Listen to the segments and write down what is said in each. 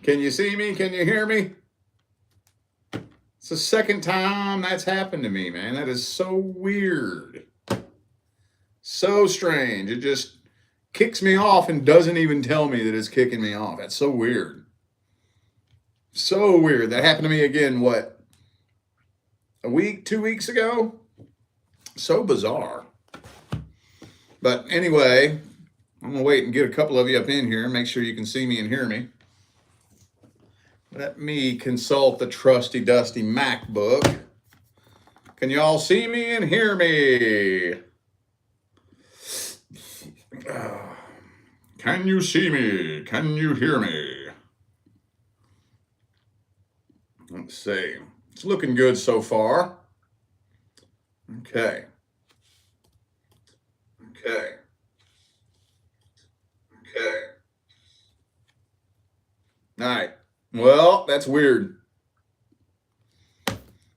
Can you see me? Can you hear me? It's the second time that's happened to me, man. That is so weird. So strange. It just kicks me off and doesn't even tell me that it's kicking me off. That's so weird. So weird. That happened to me again, what, a week, 2 weeks ago? So bizarre. But anyway, I'm going to wait and get a couple of you up in here and make sure you can see me and hear me. Let me consult the trusty dusty MacBook. Can you all see me and hear me? Can you see me? Can you hear me? Let's see. It's looking good so far. Okay. Okay. All right. Well, that's weird.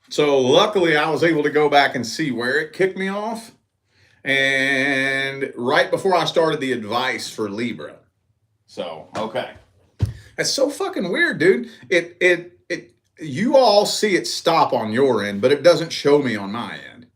So luckily I was able to go back and see where it kicked me off. And right before I started the advice for Libra. So, okay. That's so fucking weird, dude. You all see it stop on your end, but it doesn't show me on my end.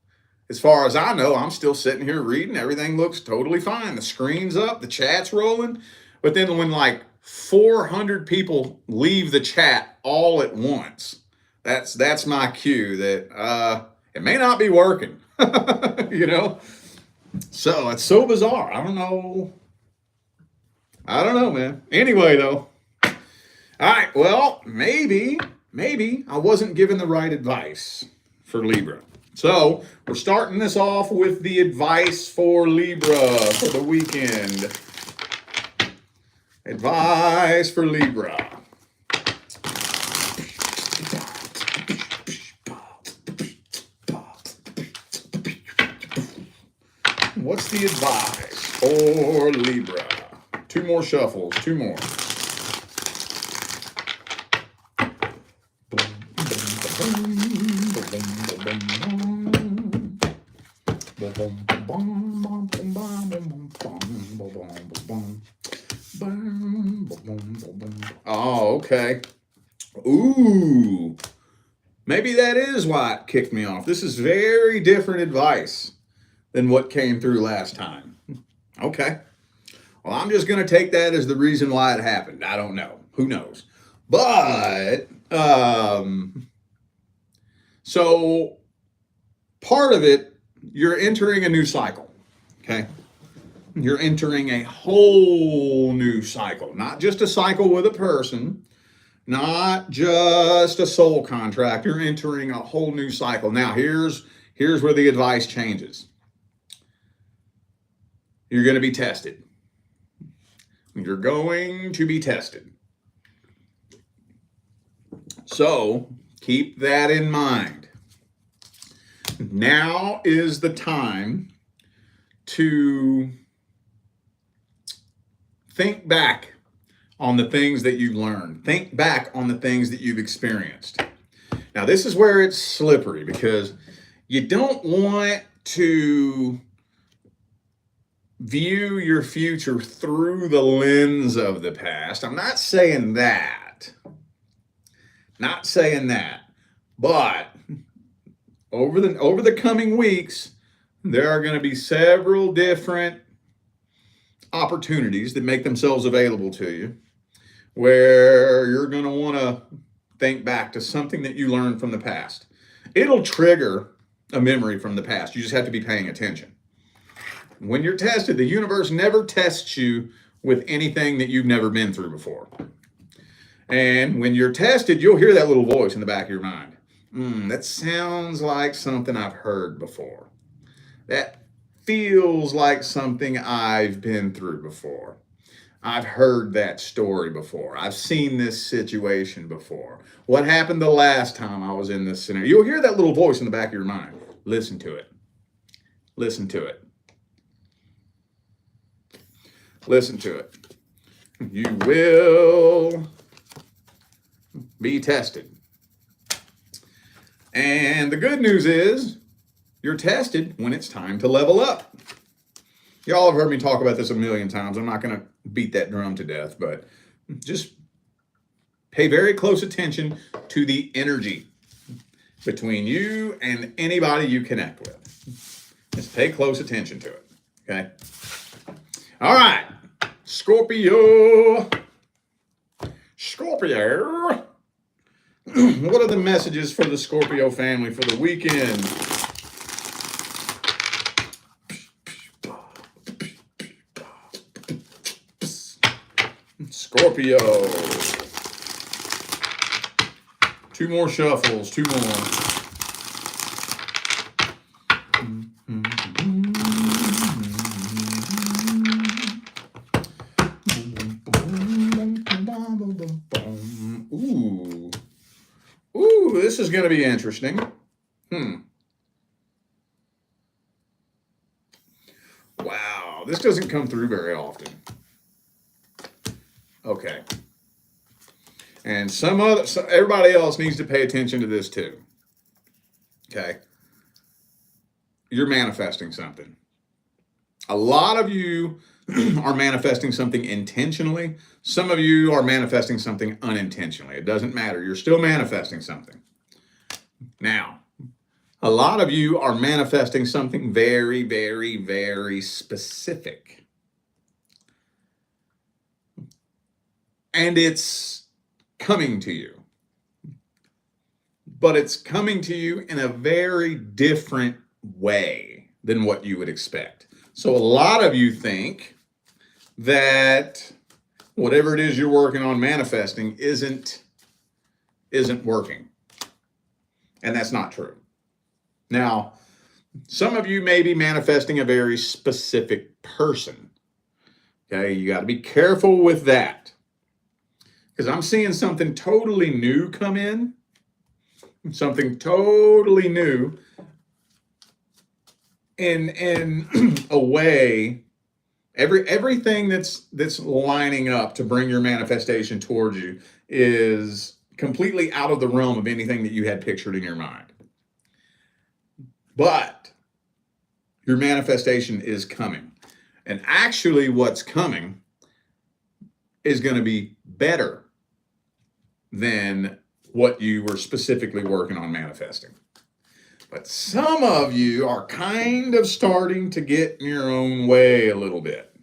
As far as I know, I'm still sitting here reading. Everything looks totally fine. The screen's up, the chat's rolling. But then when like 400 people leave the chat all at once, that's my cue that it may not be working. You know? So it's so bizarre. I don't know, man. Anyway, though. All right, well, maybe I wasn't given the right advice for Libra. So we're starting this off with the advice for Libra for the weekend. Advice for Libra. What's the advice for Libra? 2 more shuffles, 2 more. Oh, okay. Ooh. Maybe that is why it kicked me off. This is very different advice than what came through last time. Okay. Well, I'm just going to take that as the reason why it happened. I don't know. Who knows? But, so part of it, you're entering a new cycle. Okay. You're entering a whole new cycle, not just a cycle with a person, not just a soul contract. You're entering a whole new cycle. Now, here's where the advice changes. You're going to be tested. You're going to be tested. So keep that in mind. Now is the time to think back on the things that you've learned. Think back on the things that you've experienced. Now, this is where it's slippery because you don't want to view your future through the lens of the past. I'm not saying that. Not saying that. But over the coming weeks, there are going to be several different opportunities that make themselves available to you where you're going to want to think back to something that you learned from the past. It'll trigger a memory from the past. You just have to be paying attention. When you're tested, the universe never tests you with anything that you've never been through before. And when you're tested, you'll hear that little voice in the back of your mind. That sounds like something I've heard before. That feels like something I've been through before. I've heard that story before. I've seen this situation before. What happened the last time I was in this scenario? You'll hear that little voice in the back of your mind. Listen to it. Listen to it. Listen to it. You will be tested. And the good news is you're tested when it's time to level up. Y'all have heard me talk about this a million times. I'm not going to beat that drum to death, but just Pay very close attention to the energy between you and anybody you connect with. Just pay close attention to it. Okay? All right. Scorpio. Scorpio. What are the messages for the Scorpio family for the weekend? Scorpio. 2 more shuffles. 2 more. Ooh, this is going to be interesting. Wow, this doesn't come through very often. Okay. And everybody else needs to pay attention to this too. Okay. You're manifesting something. A lot of you are manifesting something intentionally. Some of you are manifesting something unintentionally. It doesn't matter. You're still manifesting something. Now, a lot of you are manifesting something very, very, very specific. And it's coming to you. But it's coming to you in a very different way than what you would expect. So a lot of you think that whatever it is you're working on manifesting isn't working. And that's not true. Now, some of you may be manifesting a very specific person. Okay, you got to be careful with that. Because I'm seeing something totally new come in. Something totally new in a way. Everything that's lining up to bring your manifestation towards you is completely out of the realm of anything that you had pictured in your mind. But your manifestation is coming. And actually what's coming is going to be better than what you were specifically working on manifesting. But some of you are kind of starting to get in your own way a little bit.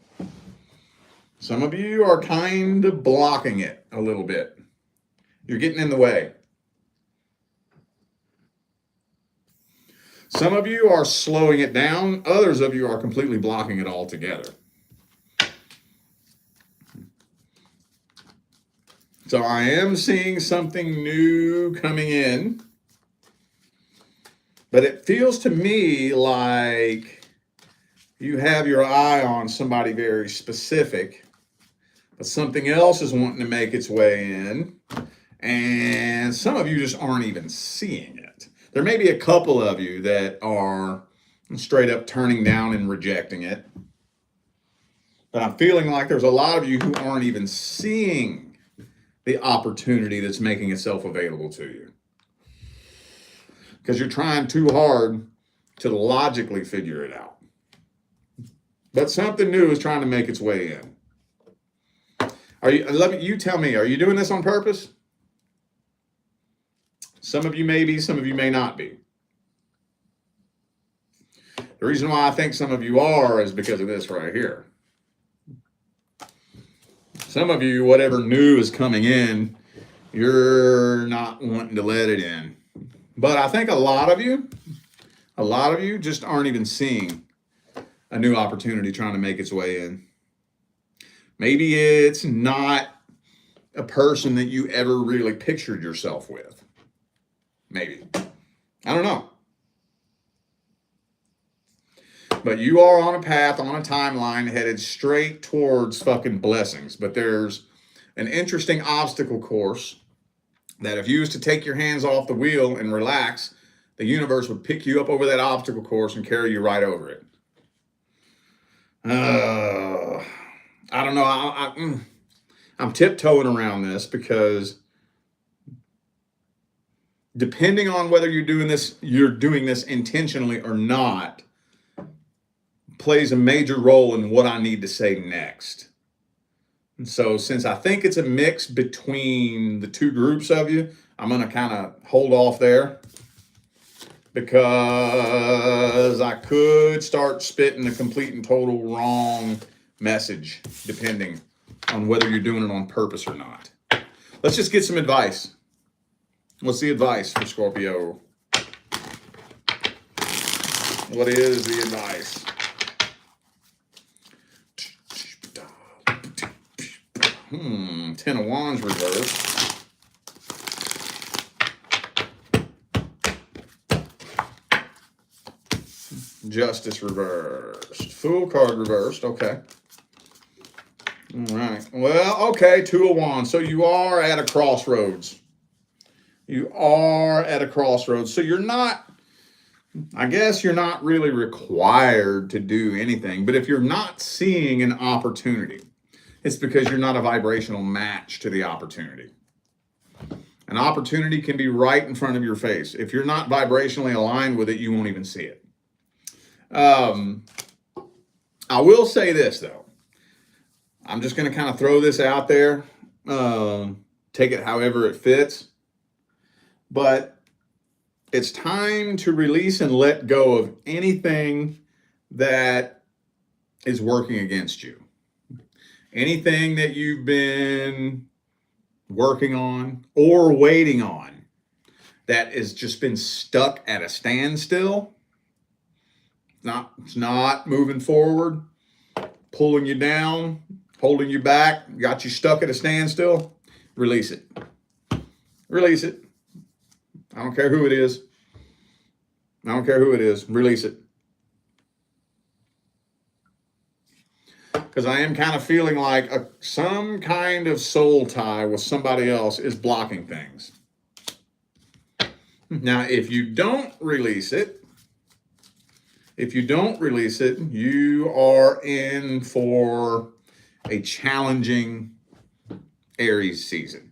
Some of you are kind of blocking it a little bit. You're getting in the way. Some of you are slowing it down. Others of you are completely blocking it altogether. So I am seeing something new coming in. But it feels to me like you have your eye on somebody very specific, but something else is wanting to make its way in, and some of you just aren't even seeing it. There may be a couple of you that are straight up turning down and rejecting it, but I'm feeling like there's a lot of you who aren't even seeing the opportunity that's making itself available to you. Because you're trying too hard to logically figure it out. But something new is trying to make its way in. You tell me, are you doing this on purpose? Some of you may be, some of you may not be. The reason why I think some of you are is because of this right here. Some of you, whatever new is coming in, you're not wanting to let it in. But I think a lot of you just aren't even seeing a new opportunity trying to make its way in. Maybe it's not a person that you ever really pictured yourself with. Maybe. I don't know. But you are on a path, on a timeline, headed straight towards fucking blessings. But there's an interesting obstacle course that if you was to take your hands off the wheel and relax, the universe would pick you up over that obstacle course and carry you right over it. I don't know. I'm tiptoeing around this because depending on whether you're doing this intentionally or not, plays a major role in what I need to say next. And so since I think it's a mix between the two groups of you, I'm going to kind of hold off there because I could start spitting a complete and total wrong message depending on whether you're doing it on purpose or not. Let's just get some advice. What's the advice for Scorpio? What is the advice? Ten of Wands reversed. Justice reversed. Fool card reversed. Okay. All right. Well, okay. Two of Wands. So you are at a crossroads. You are at a crossroads. So you're not, I guess you're not really required to do anything. But if you're not seeing an opportunity, it's because you're not a vibrational match to the opportunity. An opportunity can be right in front of your face. If you're not vibrationally aligned with it, you won't even see it. I will say this, though. I'm just going to kind of throw this out there. Take it however it fits. But it's time to release and let go of anything that is working against you. Anything that you've been working on or waiting on that has just been stuck at a standstill. It's not moving forward, pulling you down, holding you back, got you stuck at a standstill. Release it. Release it. I don't care who it is. I don't care who it is. Release it. Because I am kind of feeling like some kind of soul tie with somebody else is blocking things. Now, if you don't release it, you are in for a challenging Aries season.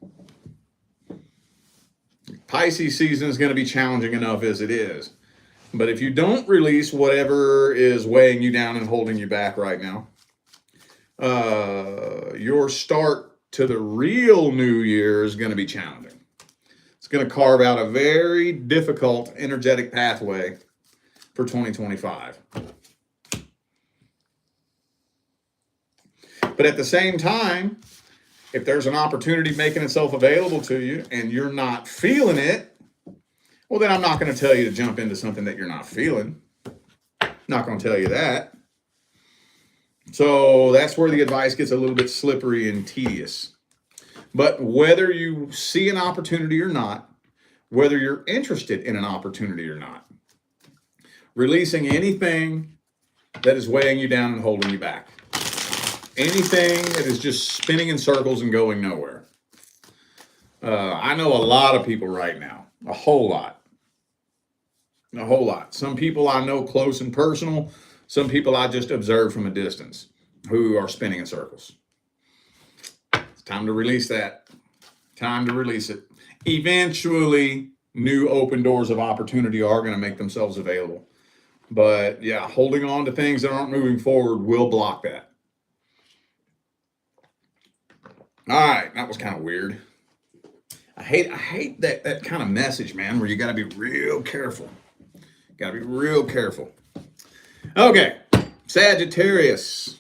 Pisces season is going to be challenging enough as it is. But if you don't release whatever is weighing you down and holding you back right now, your start to the real new year is going to be challenging. It's going to carve out a very difficult energetic pathway for 2025. But at the same time, if there's an opportunity making itself available to you and you're not feeling it, well, then I'm not going to tell you to jump into something that you're not feeling. Not going to tell you that. So that's where the advice gets a little bit slippery and tedious. But whether you see an opportunity or not, whether you're interested in an opportunity or not, releasing anything that is weighing you down and holding you back. Anything that is just spinning in circles and going nowhere. I know a lot of people right now, a whole lot. Some people I know close and personal, some people I just observe from a distance who are spinning in circles. It's time to release that. Time to release it. Eventually, new open doors of opportunity are going to make themselves available. But yeah, holding on to things that aren't moving forward will block that. All right, that was kind of weird. I hate that kind of message, man, where you got to be real careful. Got to be real careful. Okay, Sagittarius.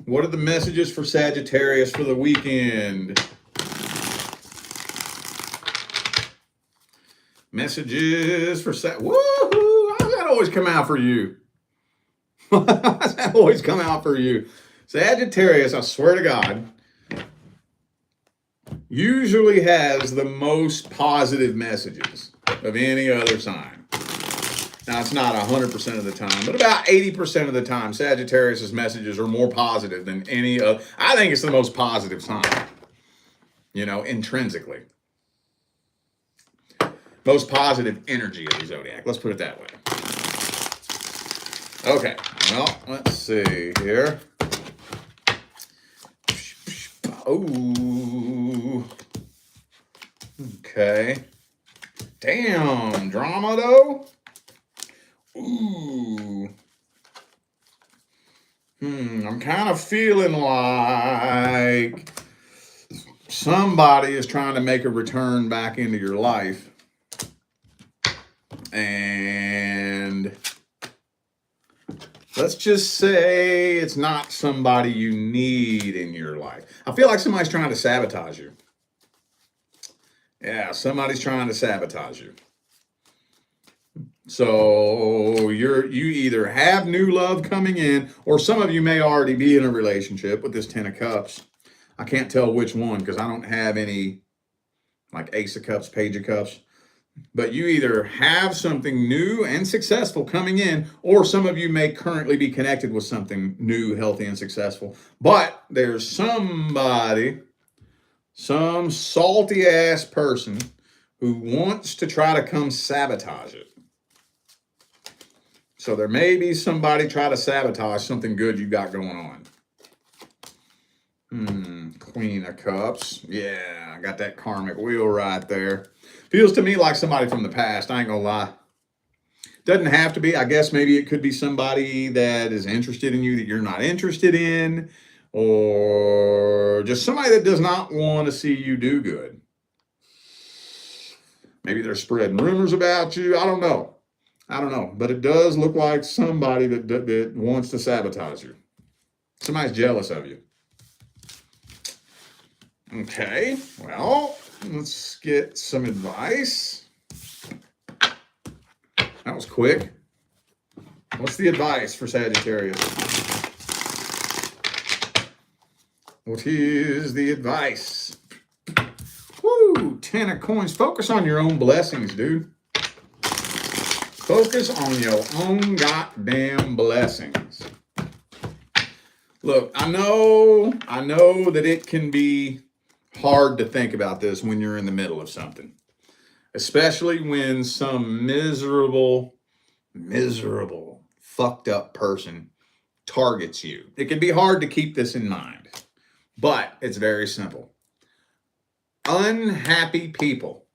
What are the messages for Sagittarius for the weekend? Messages for Woohoo! How's that always come out for you? How's that always come out for you? Sagittarius, I swear to God, usually has the most positive messages of any other sign. Now, it's not 100% of the time, but about 80% of the time, Sagittarius' messages are more positive than any other. I think it's the most positive sign, intrinsically. Most positive energy of the zodiac. Let's put it that way. Okay, well, let's see here. Oh, okay. Damn, drama though. Ooh. I'm kind of feeling like somebody is trying to make a return back into your life. And let's just say it's not somebody you need in your life. I feel like somebody's trying to sabotage you. Yeah, somebody's trying to sabotage you. So you either have new love coming in, or some of you may already be in a relationship with this 10 of Cups. I can't tell which one because I don't have any like Ace of Cups, Page of Cups. But you either have something new and successful coming in, or some of you may currently be connected with something new, healthy, and successful. But there's somebody, some salty ass person who wants to try to come sabotage it. So there may be somebody try to sabotage something good you got going on. Queen of Cups. Yeah, I got that karmic wheel right there. Feels to me like somebody from the past. I ain't gonna lie. Doesn't have to be. I guess maybe it could be somebody that is interested in you that you're not interested in, or just somebody that does not want to see you do good. Maybe they're spreading rumors about you. I don't know. But it does look like somebody that wants to sabotage you. Somebody's jealous of you. Okay, well, let's get some advice. That was quick. What's the advice for Sagittarius? What is the advice? Woo, 10 of Coins. Focus on your own blessings, dude. Focus on your own goddamn blessings. Look, I know that it can be hard to think about this when you're in the middle of something, especially when some miserable, fucked up person targets you. It can be hard to keep this in mind, but it's very simple. Unhappy people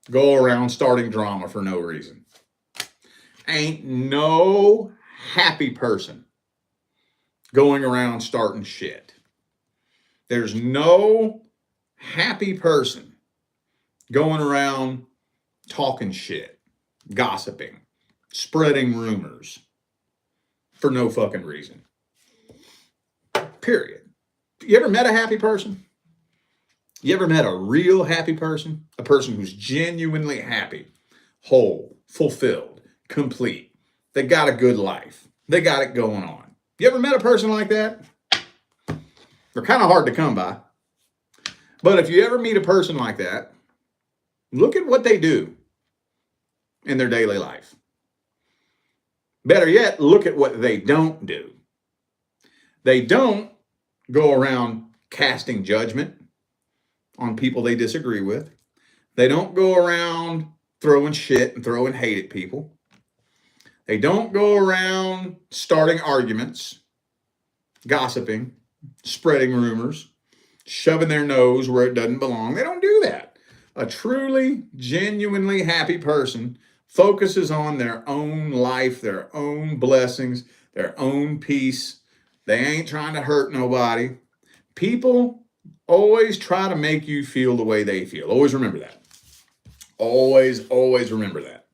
go around starting drama for no reason. Ain't no happy person going around starting shit. There's no happy person going around talking shit, gossiping, spreading rumors for no fucking reason. Period. You ever met a happy person? You ever met a real happy person? A person who's genuinely happy, whole, fulfilled, complete. They got a good life. They got it going on. You ever met a person like that? They're kind of hard to come by. But if you ever meet a person like that, look at what they do in their daily life. Better yet, look at what they don't do. They don't go around casting judgment on people they disagree with. They don't go around throwing shit and throwing hate at people. They don't go around starting arguments, gossiping, spreading rumors, shoving their nose where it doesn't belong. They don't do that. A truly, genuinely happy person focuses on their own life, their own blessings, their own peace. They ain't trying to hurt nobody. People always try to make you feel the way they feel. Always remember that. Always remember that.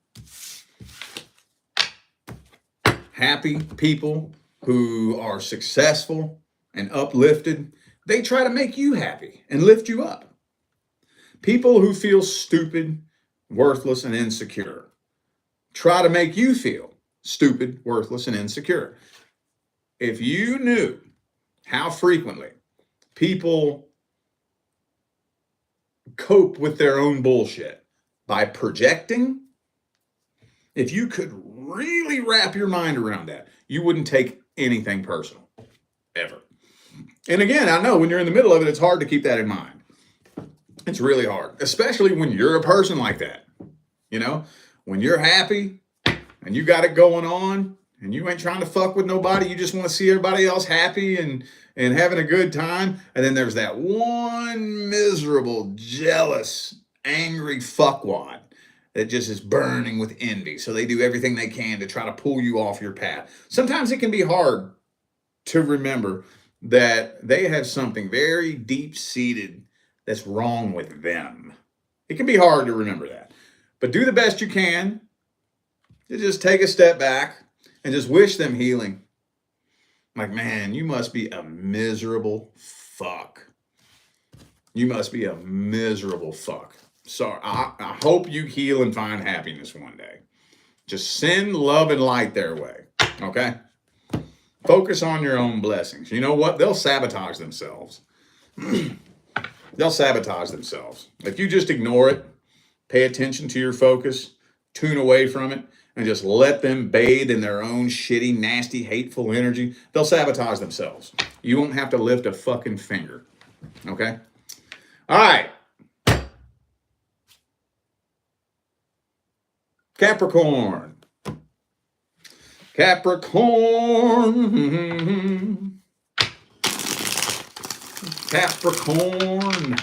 Happy people who are successful and uplifted, they try to make you happy and lift you up. People who feel stupid, worthless, and insecure try to make you feel stupid, worthless, and insecure. If you knew how frequently people cope with their own bullshit by projecting, if you could really wrap your mind around that, you wouldn't take anything personal, ever. And again, I know when you're in the middle of it, it's hard to keep that in mind. It's really hard, especially when you're a person like that. You know, when you're happy and you got it going on and you ain't trying to fuck with nobody, you just want to see everybody else happy and having a good time. And then there's that one miserable, jealous, angry fuckwad that just is burning with envy. So they do everything they can to try to pull you off your path. Sometimes it can be hard to remember that they have something very deep-seated that's wrong with them. It can be hard to remember that. But do the best you can to just take a step back and just wish them healing. Like, man, you must be a miserable fuck. You must be a miserable fuck. So I hope you heal and find happiness one day. Just send love and light their way, okay? Focus on your own blessings. You know what? They'll sabotage themselves. They'll sabotage themselves. If you just ignore it, pay attention to your focus, tune away from it, and just let them bathe in their own shitty, nasty, hateful energy, they'll sabotage themselves. You won't have to lift a fucking finger, okay? All right. Capricorn. Capricorn. Capricorn.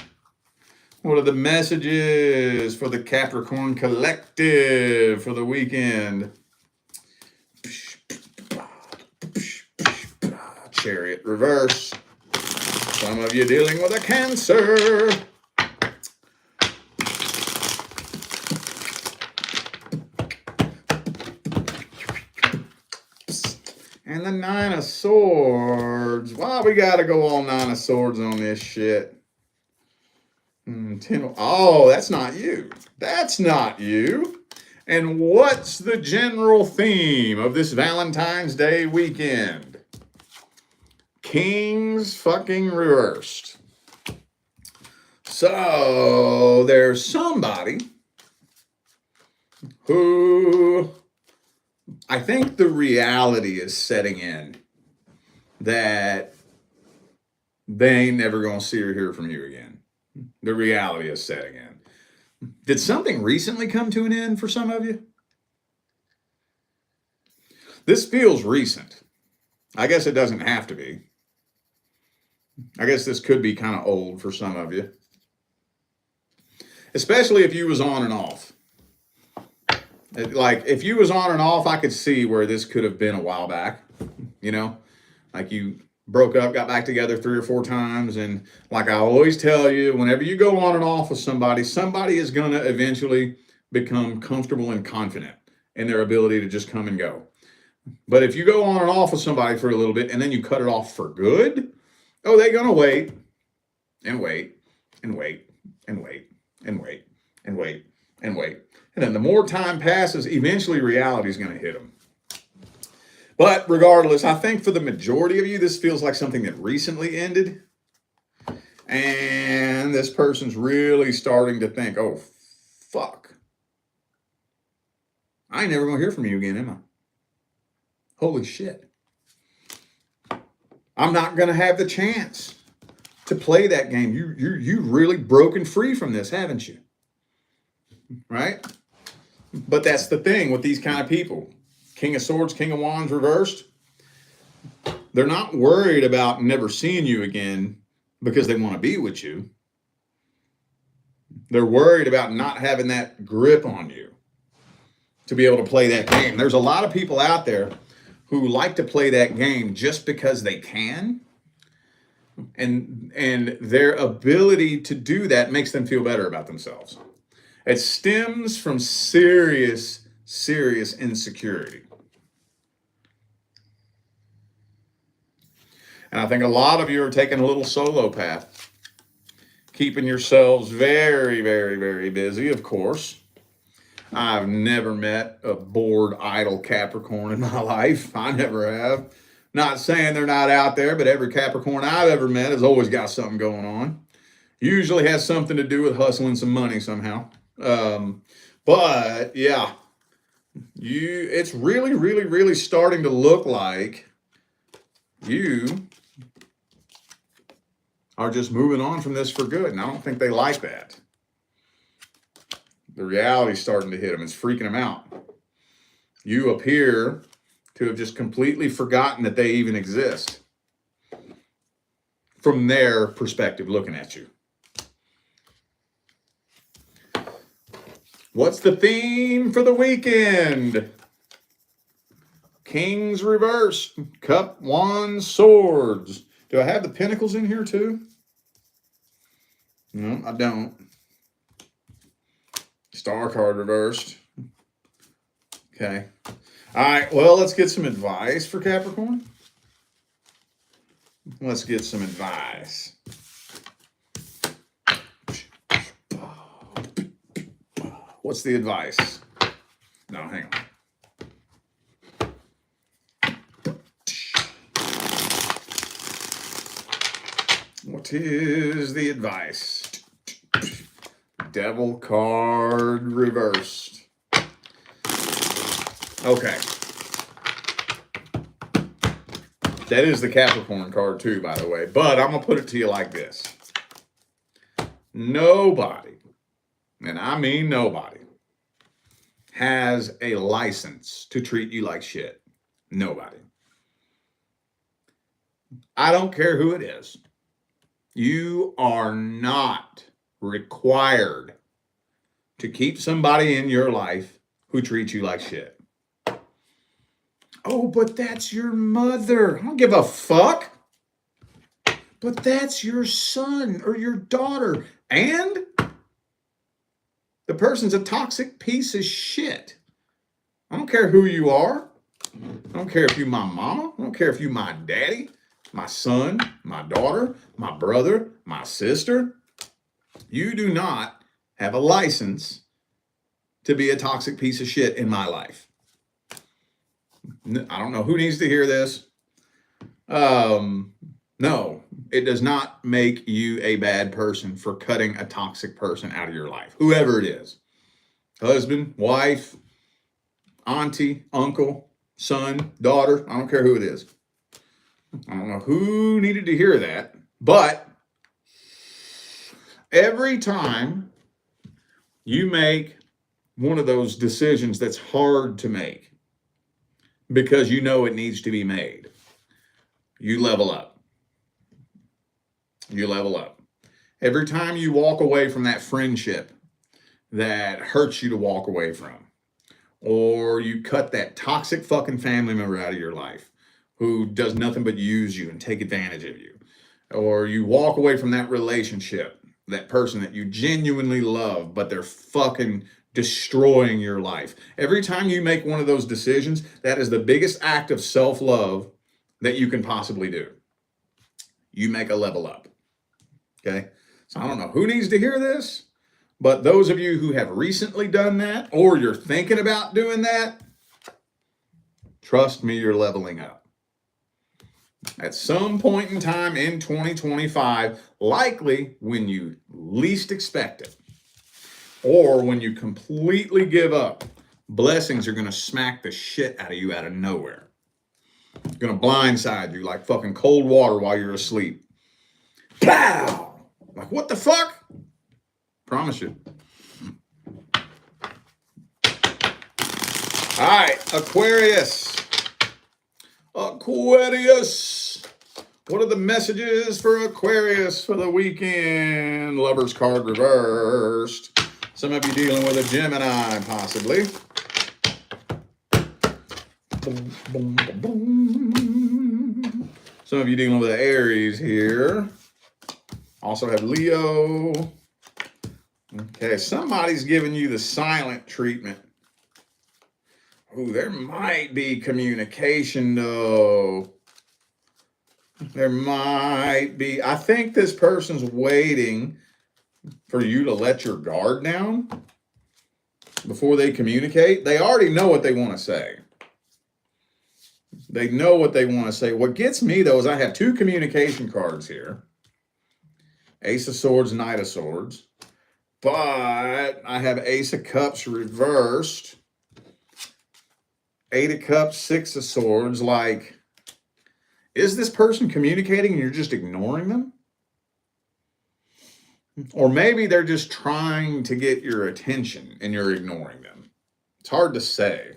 What are the messages for the Capricorn collective for the weekend? Chariot reverse. Some of you dealing with a Cancer. And the Nine of Swords. Why we gotta go all Nine of Swords on this shit? Oh, that's not you. That's not you. And what's the general theme of this Valentine's Day weekend? Kings fucking reversed. So there's somebody who I think the reality is setting in that they ain't never going to see or hear from you again. The reality is setting in. Did something recently come to an end for some of you? This feels recent. I guess it doesn't have to be. I guess this could be kind of old for some of you. Especially if you was on and off. Like, if you was on and off, I could see where this could have been a while back. You know? Like, you broke up, got back together 3 or 4 times, and like I always tell you, whenever you go on and off with somebody, somebody is going to eventually become comfortable and confident in their ability to just come and go. But if you go on and off with somebody for a little bit and then you cut it off for good, oh, they're going to wait and wait and wait and wait and wait and wait and wait. And then the more time passes, eventually reality is going to hit them. But regardless, I think for the majority of you, this feels like something that recently ended. And this person's really starting to think, oh, fuck. I ain't never going to hear from you again, am I? Holy shit. I'm not going to have the chance to play that game. You've really broken free from this, haven't you? Right? But that's the thing with these kind of people. King of Swords, King of Wands reversed. They're not worried about never seeing you again because they want to be with you. They're worried about not having that grip on you to be able to play that game. There's a lot of people out there who like to play that game just because they can. And their ability to do that makes them feel better about themselves. It stems from serious insecurity. And I think a lot of you are taking a little solo path, keeping yourselves very, very, very busy, of course. I've never met a bored, idle Capricorn in my life. I never have. Not saying they're not out there, but every Capricorn I've ever met has always got something going on. Usually has something to do with hustling some money somehow. But yeah, it's really, really, really starting to look like you are just moving on from this for good. And I don't think they like that. The reality's starting to hit them. It's freaking them out. You appear to have just completely forgotten that they even exist from their perspective looking at you. What's the theme for the weekend? Kings reversed. Cup, wands, swords. Do I have the pentacles in here too? No, I don't. Star card reversed. Okay. All right, well, let's get some advice for Capricorn. Let's get some advice. What's the advice? No, hang on. What is the advice? Devil card reversed. Okay. That is the Capricorn card too, by the way. But I'm going to put it to you like this. Nobody, and I mean nobody, has a license to treat you like shit. Nobody. I don't care who it is. You are not required to keep somebody in your life who treats you like shit. Oh, but that's your mother. I don't give a fuck. But that's your son or your daughter. And the person's a toxic piece of shit. I don't care who you are. I don't care if you're my mama. I don't care if you're my daddy, my son, my daughter, my brother, my sister. You do not have a license to be a toxic piece of shit in my life. I don't know who needs to hear this. No, it does not make you a bad person for cutting a toxic person out of your life. Whoever it is. Husband, wife, auntie, uncle, son, daughter. I don't care who it is. I don't know who needed to hear that. But every time you make one of those decisions that's hard to make, because you know it needs to be made, you level up. You level up. Every time you walk away from that friendship that hurts you to walk away from, or you cut that toxic fucking family member out of your life who does nothing but use you and take advantage of you, or you walk away from that relationship, that person that you genuinely love, but they're fucking destroying your life. Every time you make one of those decisions, that is the biggest act of self-love that you can possibly do. You make a level up. Okay? So I don't know who needs to hear this, but those of you who have recently done that, or you're thinking about doing that, trust me, you're leveling up. At some point in time in 2025, likely when you least expect it, or when you completely give up, blessings are going to smack the shit out of you out of nowhere. Going to blindside you like fucking cold water while you're asleep. Pow! Like, what the fuck? Promise you. All right, Aquarius. Aquarius. What are the messages for Aquarius for the weekend? Lover's card reversed. Some of you dealing with a Gemini, possibly. Boom, boom, boom. Some of you dealing with an Aries here. Also have Leo. Okay, somebody's giving you the silent treatment. Ooh, there might be communication, though. There might be. I think this person's waiting for you to let your guard down before they communicate. They already know what they want to say. They know what they want to say. What gets me, though, is I have two communication cards here. Ace of Swords, Knight of Swords. But I have Ace of Cups reversed. Eight of Cups, Six of Swords. Like, is this person communicating and you're just ignoring them? Or maybe they're just trying to get your attention and you're ignoring them. It's hard to say.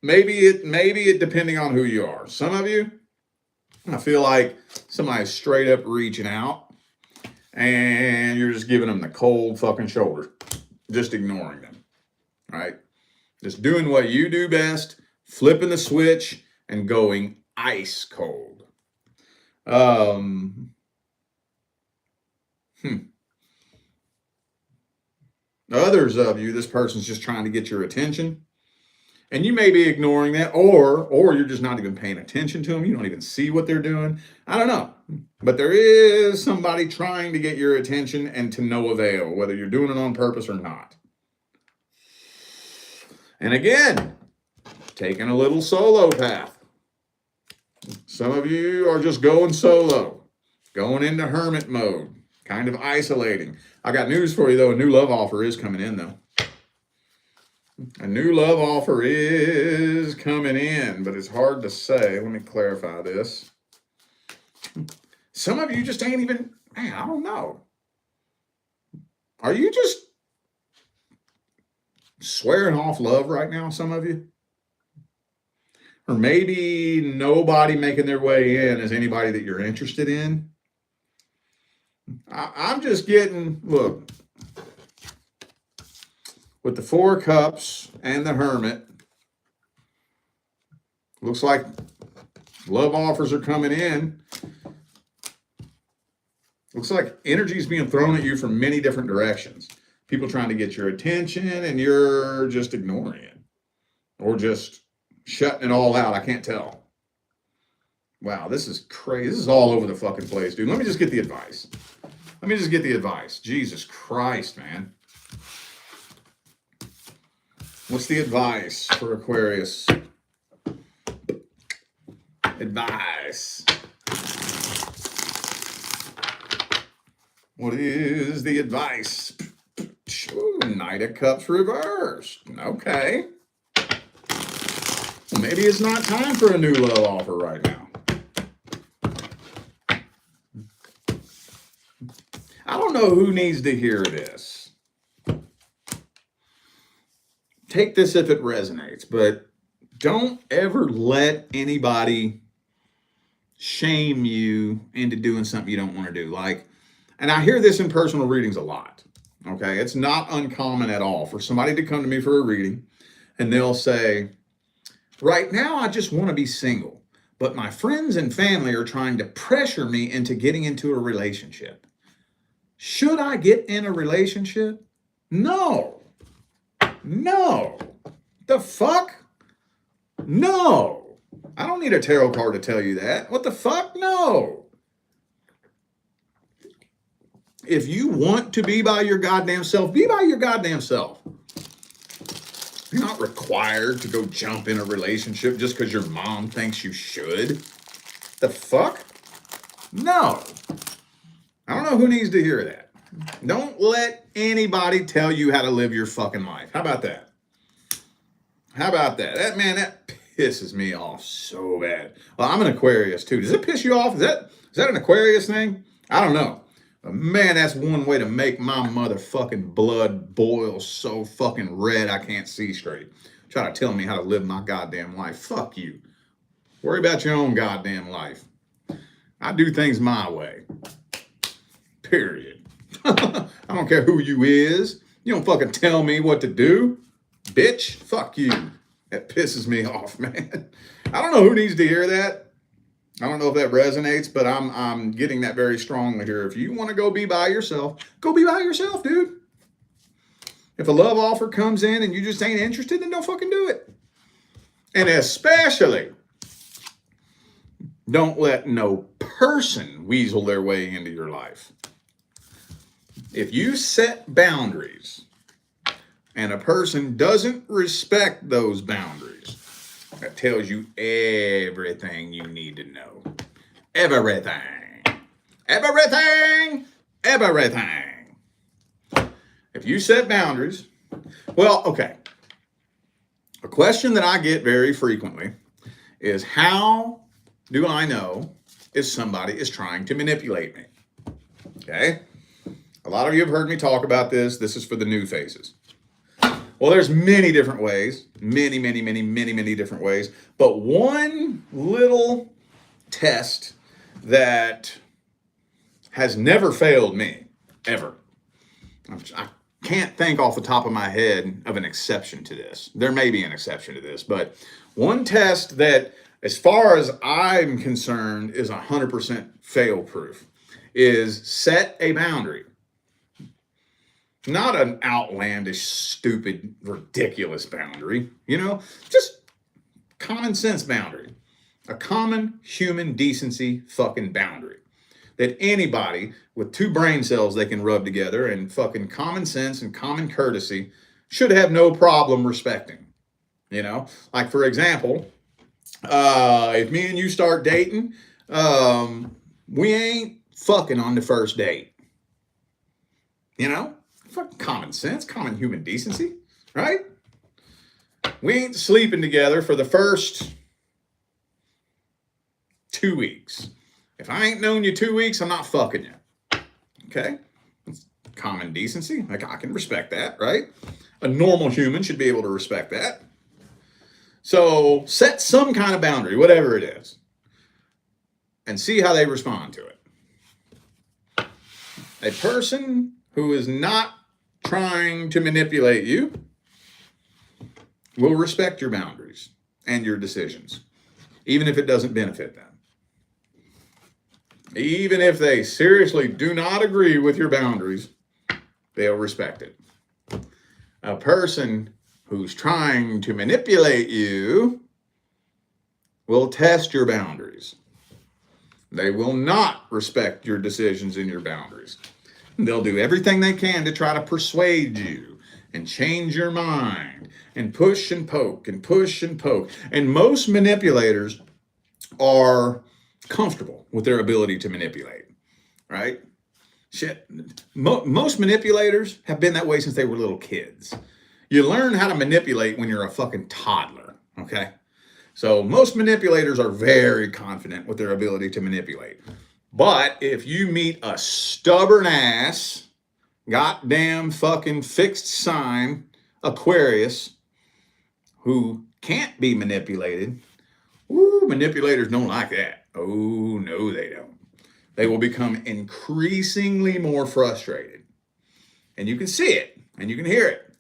Maybe it depending on who you are. Some of you, I feel like somebody's straight up reaching out and you're just giving them the cold fucking shoulder, just ignoring them, right? Just doing what you do best, flipping the switch and going ice cold. Others of you, this person's just trying to get your attention. And you may be ignoring that, or you're just not even paying attention to them. You don't even see what they're doing. I don't know. But there is somebody trying to get your attention and to no avail, whether you're doing it on purpose or not. And again, taking a little solo path. Some of you are just going solo, going into hermit mode, kind of isolating. I got news for you, though. A new love offer is coming in, though. A new love offer is coming in, but it's hard to say. Let me clarify this. Some of you just ain't even, man, I don't know. Are you just swearing off love right now, some of you? Or maybe nobody making their way in is anybody that you're interested in. I'm just getting, look, with the Four Cups and the Hermit, looks like love offers are coming in. Looks like energy is being thrown at you from many different directions. People trying to get your attention and you're just ignoring it. Or just shutting it all out. I can't tell. Wow, this is crazy. This is all over the fucking place, dude. Let me just get the advice. Jesus Christ, man. What's the advice for Aquarius? Advice. What is the advice? Ooh, Knight of Cups reversed. Okay. Well, maybe it's not time for a new love offer right now. I don't know who needs to hear this. Take this if it resonates, but don't ever let anybody shame you into doing something you don't want to do. And I hear this in personal readings a lot. Okay, it's not uncommon at all for somebody to come to me for a reading and they'll say, right now I just want to be single, but my friends and family are trying to pressure me into getting into a relationship. Should I get in a relationship? No. The fuck? No. I don't need a tarot card to tell you that. What the fuck? No. If you want to be by your goddamn self, be by your goddamn self. You're not required to go jump in a relationship just because your mom thinks you should. The fuck? No. I don't know who needs to hear that. Don't let anybody tell you how to live your fucking life. How about that? That pisses me off so bad. Well, I'm an Aquarius too. Does it piss you off? Is that an Aquarius thing? I don't know. But man, that's one way to make my motherfucking blood boil so fucking red I can't see straight. Try to tell me how to live my goddamn life. Fuck you. Worry about your own goddamn life. I do things my way. Period. I don't care who you is. You don't fucking tell me what to do. Bitch, fuck you. That pisses me off, man. I don't know who needs to hear that. I don't know if that resonates, but I'm getting that very strongly here. If you want to go be by yourself, go be by yourself, dude. If a love offer comes in and you just ain't interested, then don't fucking do it. And especially, don't let no person weasel their way into your life. If you set boundaries and a person doesn't respect those boundaries, that tells you everything you need to know. Everything. If you set boundaries, well, okay. A question that I get very frequently is, how do I know if somebody is trying to manipulate me? Okay? A lot of you have heard me talk about this. This is for the new faces. Well, there's many different ways. Many different ways. But one little test that has never failed me, ever. can't think off the top of my head of an exception to this. There may be an exception to this, but one test that, as far as I'm concerned, is 100% fail proof is set a boundary. Not an outlandish, stupid, ridiculous boundary, just common sense boundary. A common human decency fucking boundary that anybody with 2 brain cells they can rub together and fucking common sense and common courtesy should have no problem respecting. Like, for example, if me and you start dating, we ain't fucking on the first date. Fucking common sense, common human decency, right? We ain't sleeping together for the first 2 weeks. If I ain't known you 2 weeks, I'm not fucking you. Okay? It's common decency. Like, I can respect that, right? A normal human should be able to respect that. So set some kind of boundary, whatever it is, and see how they respond to it. A person who is not trying to manipulate you will respect your boundaries and your decisions, even if it doesn't benefit them. Even if they seriously do not agree with your boundaries, they'll respect it. A person who's trying to manipulate you will test your boundaries. They will not respect your decisions and your boundaries. They'll do everything they can to try to persuade you and change your mind and push and poke and push and poke. And most manipulators are comfortable with their ability to manipulate, right? Shit. Most manipulators have been that way since they were little kids. You learn how to manipulate when you're a fucking toddler, okay? So most manipulators are very confident with their ability to manipulate. But if you meet a stubborn ass, goddamn fucking fixed sign Aquarius who can't be manipulated, manipulators don't like that. Oh, no, they don't. They will become increasingly more frustrated. And you can see it, and you can hear it.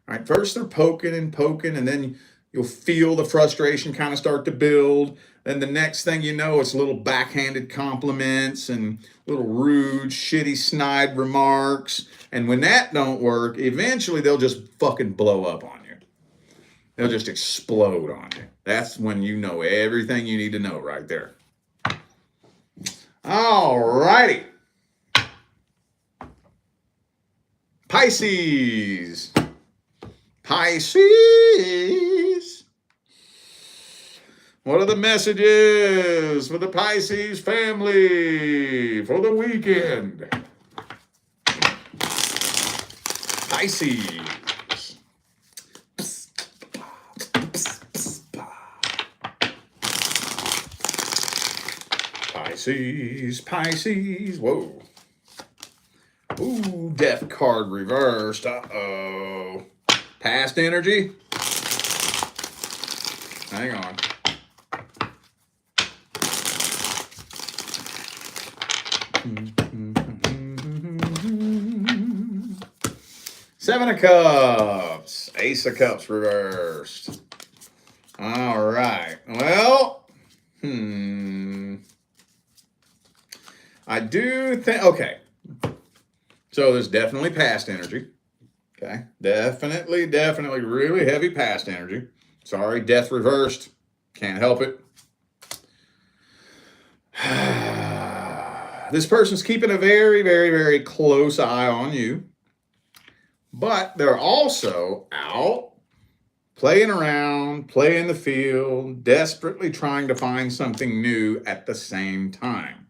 All right, first they're poking and poking, and then you'll feel the frustration kind of start to build. Then the next thing you know, it's little backhanded compliments and little rude, shitty, snide remarks. And when that don't work, eventually they'll just fucking blow up on you. They'll just explode on you. That's when you know everything you need to know right there. All righty. Pisces. Pisces. What are the messages for the Pisces family for the weekend? Pisces. Pisces, Pisces, whoa. Ooh, death card reversed. Uh-oh. Past energy? Hang on. Seven of Cups. Ace of Cups reversed. All right. Well, I do think, okay. So there's definitely past energy. Okay. Definitely really heavy past energy. Sorry, death reversed. Can't help it. This person's keeping a very, very, very close eye on you. But they're also out playing around, playing the field, desperately trying to find something new at the same time.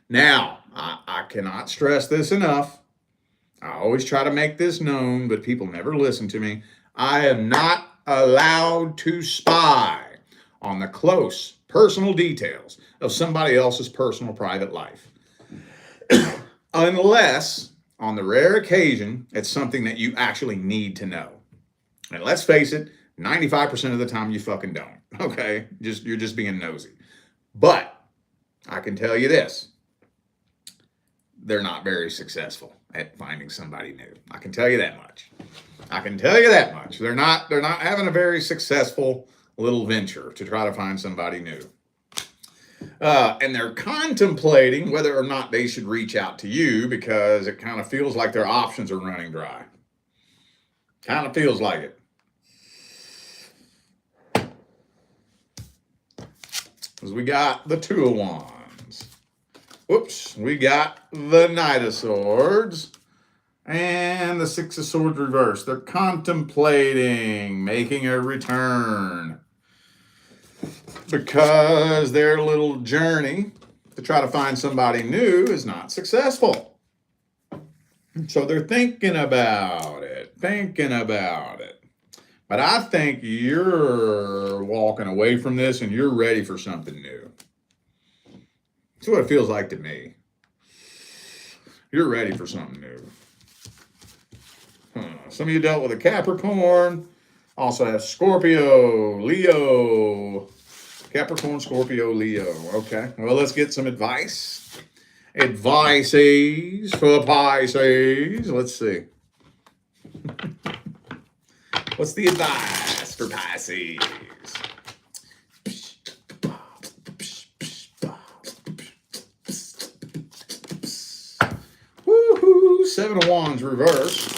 Now, I cannot stress this enough. I always try to make this known, but people never listen to me. I am not allowed to spy on the close personal details of somebody else's personal private life. Unless, on the rare occasion, it's something that you actually need to know. And let's face it, 95% of the time you fucking don't. Okay? You're just being nosy. But I can tell you this. they're not very successful at finding somebody new. I can tell you that much. I can tell you that much. They're not having a very successful little venture to try to find somebody new. And they're contemplating whether or not they should reach out to you because it kind of feels like their options are running dry. Kind of feels like it. Because we got the Two of Wands. Whoops. We got the Knight of Swords. And the Six of Swords reversed. They're contemplating making a return because their little journey to try to find somebody new is not successful. So they're thinking about it. But I think you're walking away from this and you're ready for something new. That's what it feels like to me. You're ready for something new. Some of you dealt with a Capricorn. Also have Scorpio, Leo. Capricorn, Scorpio, Leo. Okay. Well, let's get some advice. Advices for Pisces. Let's see. What's the advice for Pisces? Woohoo! Seven of Wands reversed.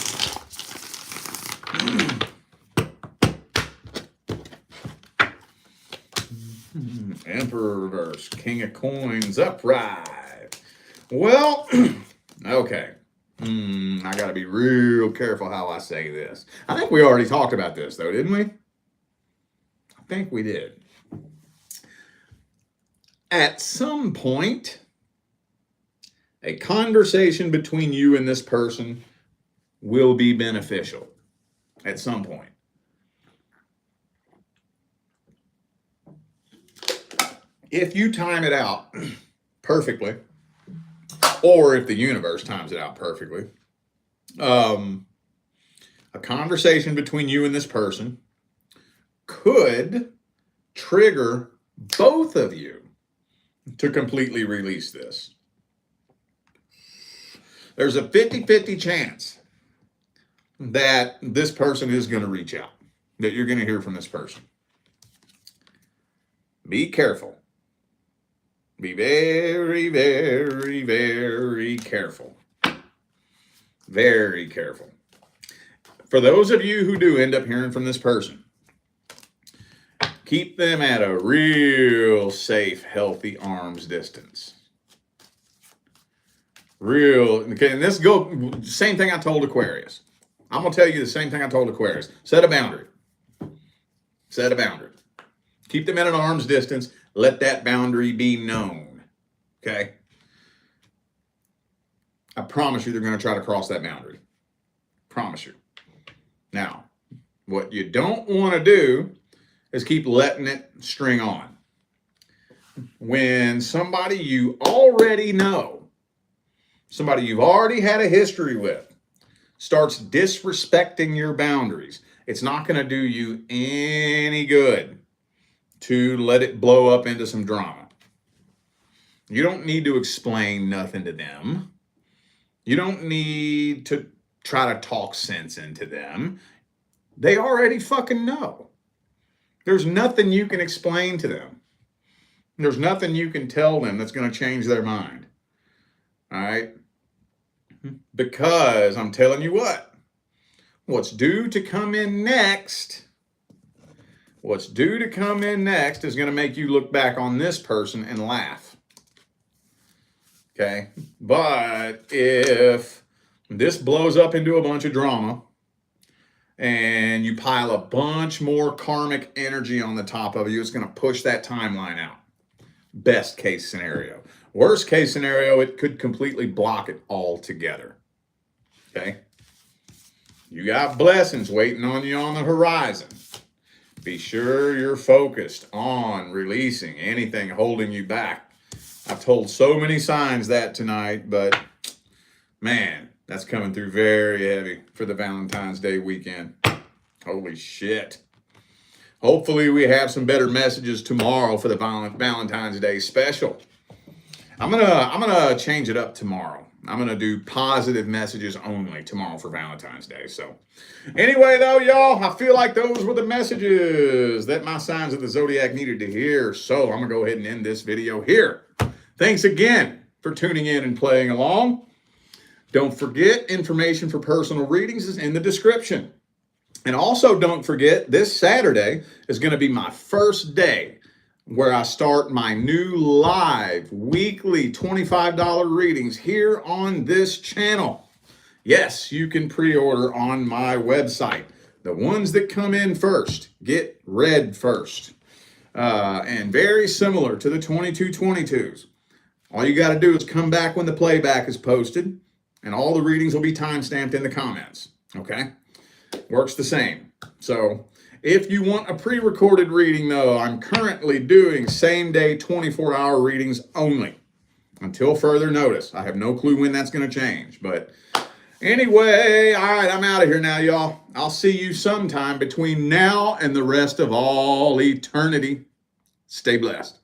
Emperor reverse. King of Coins upright. Well, okay. I got to be real careful how I say this. I think we already talked about this, though, didn't we? I think we did. At some point, a conversation between you and this person will be beneficial. At some point. If you time it out perfectly, or if the universe times it out perfectly, a conversation between you and this person could trigger both of you to completely release this. There's a 50-50 chance that this person is going to reach out, that you're going to hear from this person. Be careful. Be very, very, very careful. Very careful. For those of you who do end up hearing from this person, keep them at a real safe, healthy arm's distance. Okay, and this same thing I told Aquarius. I'm going to tell you the same thing I told Aquarius. Set a boundary. Set a boundary. Keep them at an arm's distance. Let that boundary be known. Okay? I promise you they're going to try to cross that boundary. Promise you. Now, what you don't want to do is keep letting it string on. When somebody you already know, somebody you've already had a history with, starts disrespecting your boundaries, it's not going to do you any good to let it blow up into some drama. You don't need to explain nothing to them. You don't need to try to talk sense into them. They already fucking know. There's nothing you can explain to them. There's nothing you can tell them that's going to change their mind. All right? Because I'm telling you what's due to come in next is going to make you look back on this person and laugh. Okay? But if this blows up into a bunch of drama and you pile a bunch more karmic energy on the top of you, it's going to push that timeline out. Best case scenario. Worst case scenario, it could completely block it altogether. Okay? You got blessings waiting on you on the horizon. Be sure you're focused on releasing anything holding you back. I've told so many signs that tonight, but man, that's coming through very heavy for the Valentine's Day weekend. Holy shit. Hopefully we have some better messages tomorrow for the Valentine's Day special. I'm gonna change it up tomorrow. I'm gonna do positive messages only tomorrow for Valentine's Day. So anyway, though, y'all, I feel like those were the messages that my signs of the zodiac needed to hear. So I'm gonna go ahead and end this video here. Thanks again for tuning in and playing along. Don't forget, information for personal readings is in the description. And also don't forget, this Saturday is going to be my first day where I start my new live weekly $25 readings here on this channel. Yes, you can pre-order on my website. The ones that come in first get read first. And very similar to the 2222s. All you got to do is come back when the playback is posted, and all the readings will be time-stamped in the comments. Okay? Works the same. So if you want a pre-recorded reading, though, I'm currently doing same-day 24-hour readings only until further notice. I have no clue when that's going to change. But anyway, all right, I'm out of here now, y'all. I'll see you sometime between now and the rest of all eternity. Stay blessed.